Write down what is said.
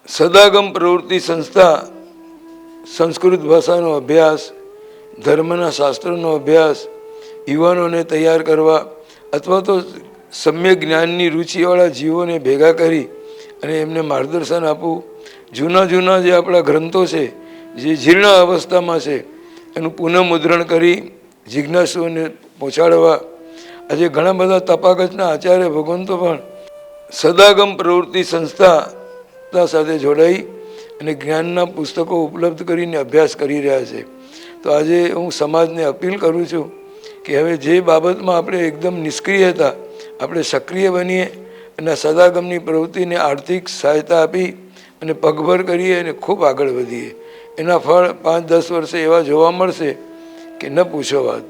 સદાગમ પ્રવૃત્તિ સંસ્થા સંસ્કૃત ભાષાનો અભ્યાસ, ધર્મના શાસ્ત્રોનો અભ્યાસ, યુવાનોને તૈયાર કરવા અથવા તો સમ્યક જ્ઞાનની રુચિવાળા જીવોને ભેગા કરી અને એમને માર્ગદર્શન આપવું. જૂના જે આપણા ગ્રંથો છે જે જીર્ણ અવસ્થામાં છે એનું પુનઃમુદ્રણ કરી જિજ્ઞાસુઓને પહોંચાડવા. આજે ઘણા બધા તપાગતના આચાર્ય ભગવંતો પણ સદાગમ પ્રવૃત્તિ સંસ્થા સાથે જોડાઈ અને જ્ઞાનના પુસ્તકો ઉપલબ્ધ કરીને અભ્યાસ કરી રહ્યા છે. તો આજે હું સમાજને અપીલ કરું છું કે હવે જે બાબતમાં આપણે એકદમ નિષ્ક્રિય હતા આપણે સક્રિય બનીએ અને સદાગમની પ્રવૃત્તિને આર્થિક સહાયતા આપી અને પગભર કરીએ અને ખૂબ આગળ વધીએ. એના ફળ 5-10 વર્ષે એવા જોવા મળશે કે ન પૂછો વાત.